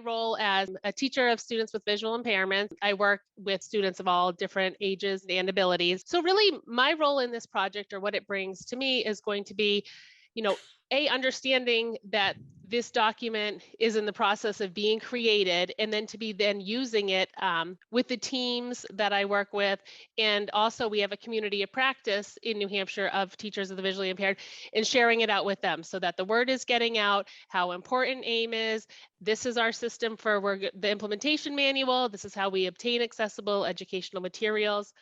role as a teacher of students with visual impairments. I work with students of all different ages and abilities. So really my role in this project, or what it brings to me, is going to be, you know, understanding that this document is in the process of being created, and then to be then using it with the teams that I work with. And also we have a community of practice in New Hampshire of teachers of the visually impaired, and sharing it out with them so that the word is getting out, how important AIM is. This is our system for the implementation manual. This is how we obtain accessible educational materials.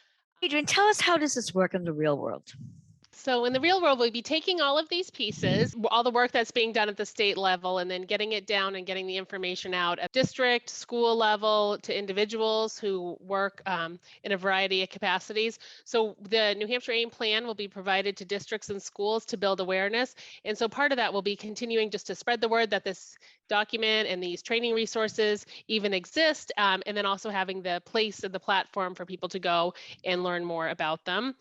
Adrienne, tell us, how does this work in the real world? So in the real world, we'll be taking all of these pieces, all the work that's being done at the state level, and then getting it down and getting the information out at district, school level, to individuals who work in a variety of capacities. So the New Hampshire AIM plan will be provided to districts and schools to build awareness. And so part of that will be continuing just to spread the word that this document and these training resources even exist, and then also having the place and the platform for people to go and learn more about them.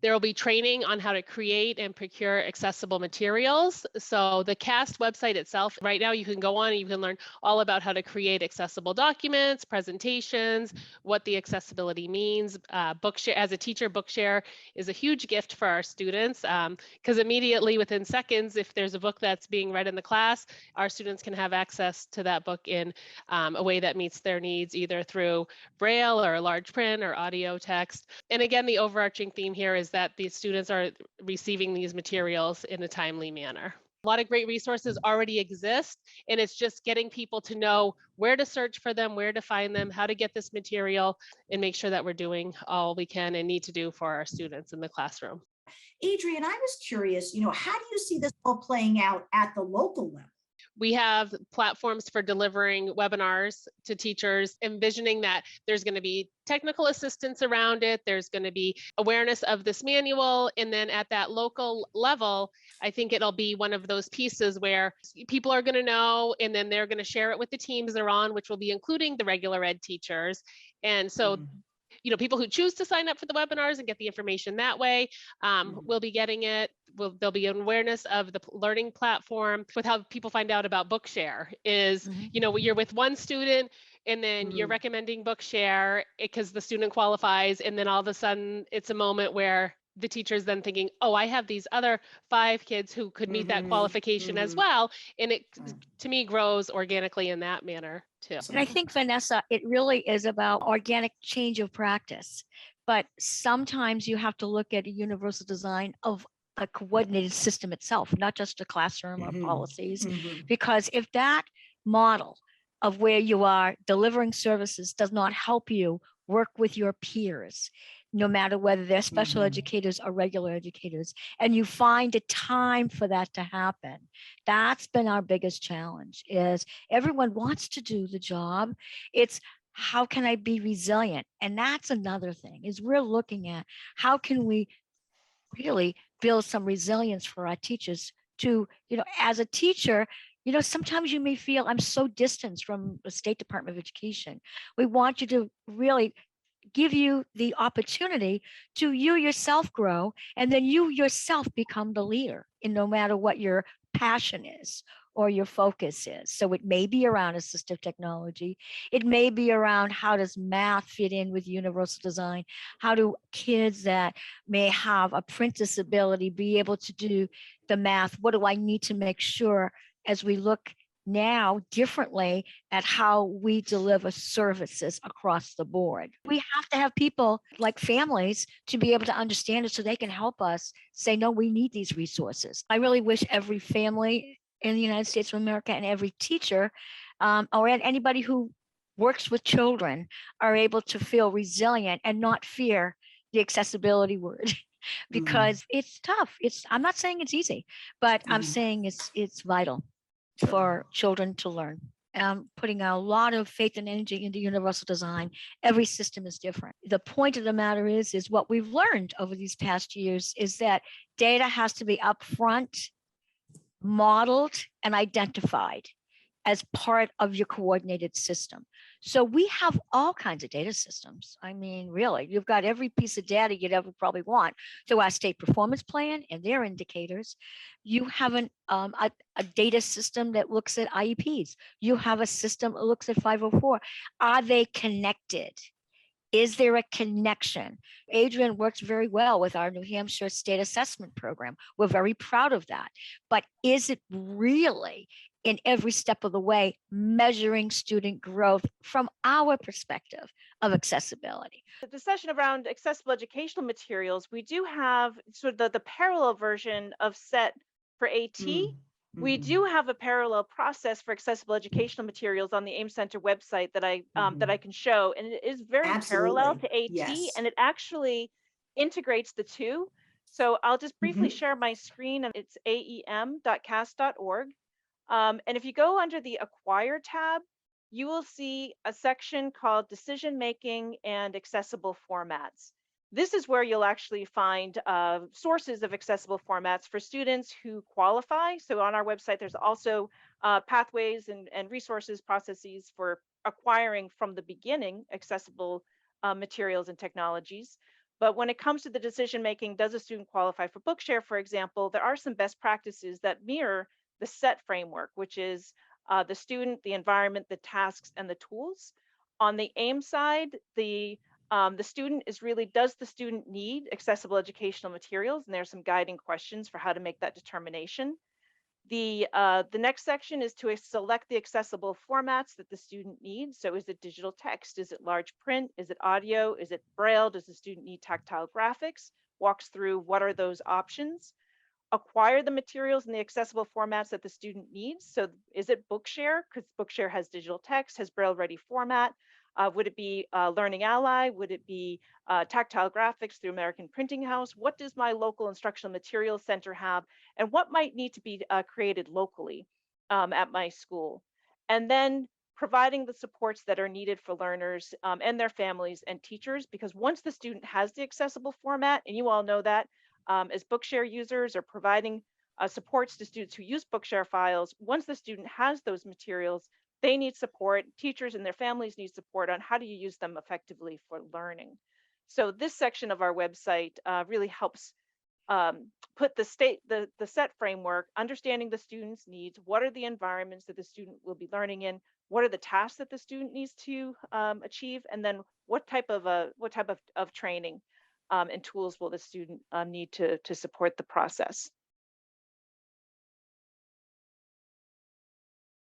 There will be training on how to create and procure accessible materials. So the CAST website itself, right now you can go on and you can learn all about how to create accessible documents, presentations, what the accessibility means. Bookshare, as a teacher, Bookshare is a huge gift for our students, because immediately within seconds, if there's a book that's being read in the class, our students can have access to that book in a way that meets their needs, either through Braille or large print or audio text. And again, the overarching theme here is that these students are receiving these materials in a timely manner. A lot of great resources already exist, and it's just getting people to know where to search for them, where to find them, how to get this material, and make sure that we're doing all we can and need to do for our students in the classroom. Adrienne, I was curious, how do you see this all playing out at the local level? We have platforms for delivering webinars to teachers, envisioning that there's going to be technical assistance around it. There's going to be awareness of this manual. And then at that local level, I think it'll be one of those pieces where people are going to know, and then they're going to share it with the teams they're on, which will be including the regular ed teachers. And so people who choose to sign up for the webinars and get the information that way will be getting it. There'll be an awareness of the learning platform. With how people find out about Bookshare is, you're with one student and then you're recommending Bookshare because the student qualifies, and then all of a sudden it's a moment where the teacher's then thinking, oh, I have these other 5 kids who could meet that qualification as well. And it, to me, grows organically in that manner too. And I think, Vanessa, it really is about organic change of practice. But sometimes you have to look at a universal design of a coordinated system itself, not just a classroom or policies. Because if that model of where you are delivering services does not help you work with your peers, no matter whether they're special educators or regular educators, and you find a time for that to happen. That's been our biggest challenge, is everyone wants to do the job. It's how can I be resilient? And that's another thing, is we're looking at how can we really build some resilience for our teachers to, as a teacher, sometimes you may feel I'm so distanced from the State Department of Education. We want you to really give you the opportunity to you yourself grow, and then you yourself become the leader in no matter what your passion is or your focus is. So it may be around assistive technology. It may be around how does math fit in with universal design? How do kids that may have a print disability be able to do the math? What do I need to make sure as we look now differently at how we deliver services across the board? We have to have people like families to be able to understand it so they can help us say, no, we need these resources. I really wish every family in the United States of America and every teacher or anybody who works with children are able to feel resilient and not fear the accessibility word. Because it's tough. I'm not saying it's easy, but I'm saying it's vital for children to learn. Putting a lot of faith and energy into universal design. Every system is different. The point of the matter is what we've learned over these past years is that data has to be upfront, modeled, and identified. as part of your coordinated system. So we have all kinds of data systems. I mean, really, you've got every piece of data you'd ever probably want. So our state performance plan and their indicators. You have a data system that looks at IEPs. You have a system that looks at 504. Are they connected? Is there a connection? Adrienne works very well with our New Hampshire State Assessment Program. We're very proud of that. But is it really in every step of the way measuring student growth from our perspective of accessibility? The session around accessible educational materials, we do have sort of the parallel version of SET for AT. We do have a parallel process for accessible educational materials on the AIM Center website that I can show, and it is very parallel to AT, Yes. and it actually integrates the two. So I'll just briefly share my screen. It's aem.cas.org. And if you go under the Acquire tab, you will see a section called Decision Making and Accessible Formats. This is where you'll actually find sources of accessible formats for students who qualify. So on our website, there's also pathways and resources, processes for acquiring from the beginning accessible materials and technologies. But when it comes to the decision making, does a student qualify for Bookshare, for example, there are some best practices that mirror the SET framework, which is the student, the environment, the tasks, and the tools. On the AIM side, the student is really, does the student need accessible educational materials? And there's some guiding questions for how to make that determination. The next section is to select the accessible formats that the student needs. So is it digital text? Is it large print? Is it audio? Is it Braille? Does the student need tactile graphics? Walks through what are those options. Acquire the materials in the accessible formats that the student needs. So is it Bookshare? Because Bookshare has digital text, has Braille ready format. Would it be Learning Ally? Would it be tactile graphics through American Printing House? What does my local instructional materials center have? And what might need to be created locally at my school? And then providing the supports that are needed for learners and their families and teachers, because once the student has the accessible format, and you all know that, as Bookshare users or providing supports to students who use Bookshare files, once the student has those materials, they need support. Teachers and their families need support on how do you use them effectively for learning. So this section of our website really helps put the SET framework, understanding the student's needs. What are the environments that the student will be learning in? What are the tasks that the student needs to achieve? And then what type of training and tools will the student need to support the process?